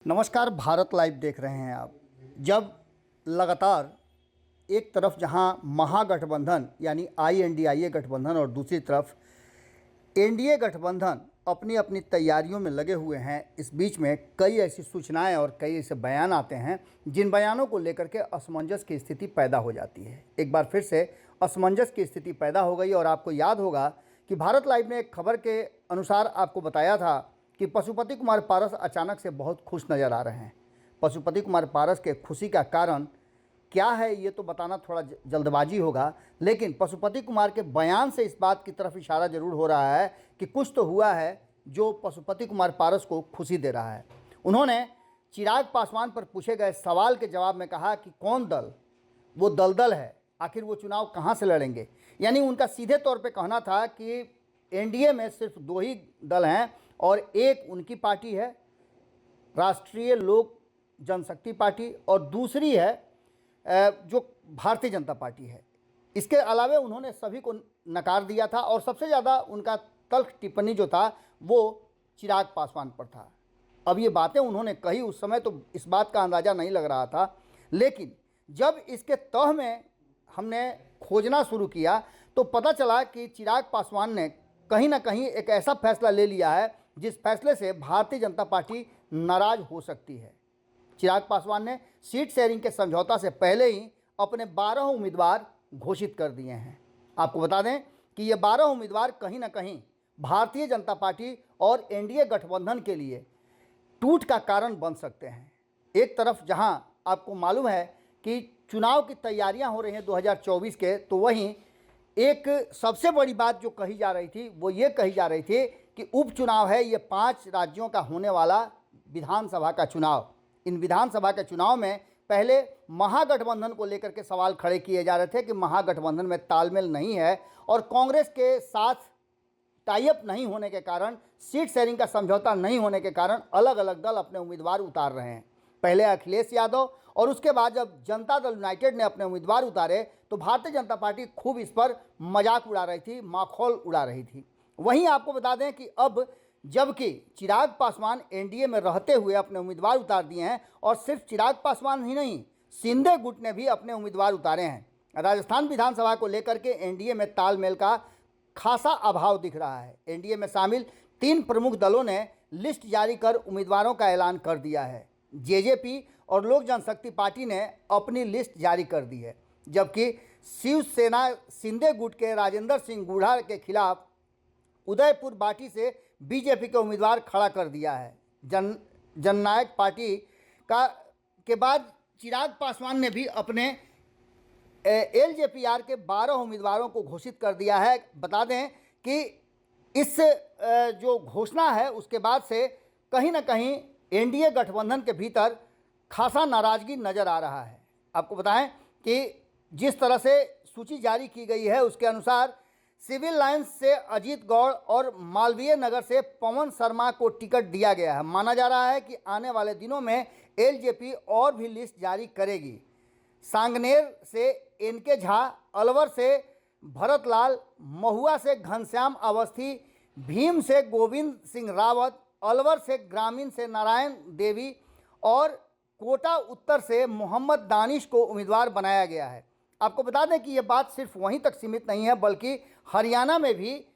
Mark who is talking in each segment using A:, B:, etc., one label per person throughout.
A: नमस्कार, भारत लाइव देख रहे हैं आप। जब लगातार एक तरफ जहां महागठबंधन यानी INDIA गठबंधन और दूसरी तरफ NDA गठबंधन अपनी अपनी तैयारियों में लगे हुए हैं, इस बीच में कई ऐसी सूचनाएं और कई ऐसे बयान आते हैं जिन बयानों को लेकर के असमंजस की स्थिति पैदा हो जाती है। एक बार फिर से असमंजस की स्थिति पैदा हो गई और आपको याद होगा कि भारत लाइव ने एक खबर के अनुसार आपको बताया था कि पशुपति कुमार पारस अचानक से बहुत खुश नज़र आ रहे हैं। पशुपति कुमार पारस के खुशी का कारण क्या है ये तो बताना थोड़ा जल्दबाजी होगा, लेकिन पशुपति कुमार के बयान से इस बात की तरफ इशारा जरूर हो रहा है कि कुछ तो हुआ है जो पशुपति कुमार पारस को खुशी दे रहा है। उन्होंने चिराग पासवान पर पूछे गए सवाल के जवाब में कहा कि कौन दल, वो दलदल है, आखिर वो चुनाव कहाँ से लड़ेंगे। यानी उनका सीधे तौर पर कहना था कि NDA में सिर्फ दो ही दल हैं और एक उनकी पार्टी है राष्ट्रीय लोक जनशक्ति पार्टी और दूसरी है जो भारतीय जनता पार्टी है। इसके अलावा उन्होंने सभी को नकार दिया था और सबसे ज़्यादा उनका तल्ख टिप्पणी जो था वो चिराग पासवान पर था। अब ये बातें उन्होंने कही उस समय तो इस बात का अंदाज़ा नहीं लग रहा था, लेकिन जब इसके तह में हमने खोजना शुरू किया तो पता चला कि चिराग पासवान ने कहीं ना कहीं एक ऐसा फैसला ले लिया है जिस फैसले से भारतीय जनता पार्टी नाराज हो सकती है। चिराग पासवान ने सीट शेयरिंग के समझौता से पहले ही अपने 12 उम्मीदवार घोषित कर दिए हैं। आपको बता दें कि ये 12 उम्मीदवार कहीं ना कहीं भारतीय जनता पार्टी और NDA गठबंधन के लिए टूट का कारण बन सकते हैं। एक तरफ जहां आपको मालूम है कि चुनाव की तैयारियां हो रही हैं 2024 के, तो वहीं एक सबसे बड़ी बात जो कही जा रही थी वो ये कही जा रही थी कि उपचुनाव है, ये 5 राज्यों का होने वाला विधानसभा का चुनाव। इन विधानसभा के चुनाव में पहले महागठबंधन को लेकर के सवाल खड़े किए जा रहे थे कि महागठबंधन में तालमेल नहीं है और कांग्रेस के साथ टाई अप नहीं होने के कारण, सीट शेयरिंग का समझौता नहीं होने के कारण अलग अलग दल अपने उम्मीदवार उतार रहे हैं। पहले अखिलेश यादव और उसके बाद जब जनता दल यूनाइटेड ने अपने उम्मीदवार उतारे तो भारतीय जनता पार्टी खूब इस पर मजाक उड़ा रही थी, माखौल उड़ा रही थी। वहीं आपको बता दें कि अब जबकि चिराग पासवान NDA में रहते हुए अपने उम्मीदवार उतार दिए हैं और सिर्फ चिराग पासवान ही नहीं, शिंदे गुट ने भी अपने उम्मीदवार उतारे हैं। राजस्थान विधानसभा को लेकर के NDA में तालमेल का खासा अभाव दिख रहा है। NDA में शामिल 3 प्रमुख दलों ने लिस्ट जारी कर उम्मीदवारों का ऐलान कर दिया है। JJP और लोक जनशक्ति पार्टी ने अपनी लिस्ट जारी कर दी है, जबकि शिवसेना शिंदे गुट के राजेंद्र सिंह गुढ़ा के खिलाफ उदयपुर बाटी से BJP के उम्मीदवार खड़ा कर दिया है। जननायक पार्टी के बाद चिराग पासवान ने भी अपने LJPR के 12 उम्मीदवारों को घोषित कर दिया है। बता दें कि इस जो घोषणा है उसके बाद से कहीं ना कहीं NDA गठबंधन के भीतर खासा नाराजगी नज़र आ रहा है। आपको बताएं कि जिस तरह से सूची जारी की गई है उसके अनुसार सिविल लाइन्स से अजीत गौड़ और मालवीय नगर से पवन शर्मा को टिकट दिया गया है। माना जा रहा है कि आने वाले दिनों में LJP और भी लिस्ट जारी करेगी। सांगनेर से NK झा, अलवर से भरत लाल, महुआ से घनश्याम अवस्थी, भीम से गोविंद सिंह रावत, अलवर से ग्रामीण से नारायण देवी और कोटा उत्तर से मोहम्मद दानिश को उम्मीदवार बनाया गया है। आपको बता दें कि ये बात सिर्फ वहीं तक सीमित नहीं है, बल्कि हरियाणा में भी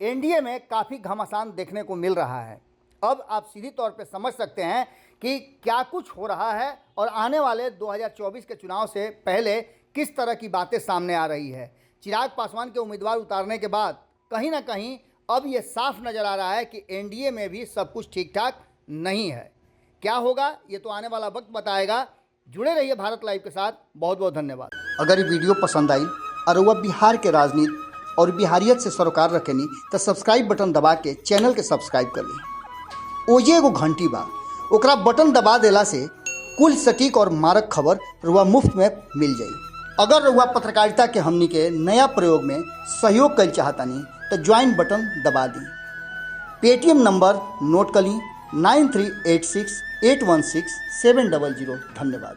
A: NDA में काफ़ी घमासान देखने को मिल रहा है। अब आप सीधी तौर पे समझ सकते हैं कि क्या कुछ हो रहा है और आने वाले 2024 के चुनाव से पहले किस तरह की बातें सामने आ रही है। चिराग पासवान के उम्मीदवार उतारने के बाद कहीं ना कहीं अब ये साफ नज़र आ रहा है कि NDA में भी सब कुछ ठीक ठाक नहीं है। क्या होगा ये तो आने वाला वक्त बताएगा। जुड़े रहिए भारत लाइव के साथ। बहुत बहुत धन्यवाद। अगर ये वीडियो पसंद आई और वह बिहार के राजनीति और बिहारियत से सरोकार रखेनी तो सब्सक्राइब बटन दबा के चैनल के सब्सक्राइब कर ली। ओजे एगो घंटी बा, ओकरा बटन दबा देला से कुल सटीक और मारक खबर रुआ मुफ्त में मिल जाई। अगर रुआ पत्रकारिता के हमनी के नया प्रयोग में सहयोग कर चाहतानी तो ज्वाइन बटन दबा दी। पेटीएम नंबर नोट कर ली 9386816700। धन्यवाद।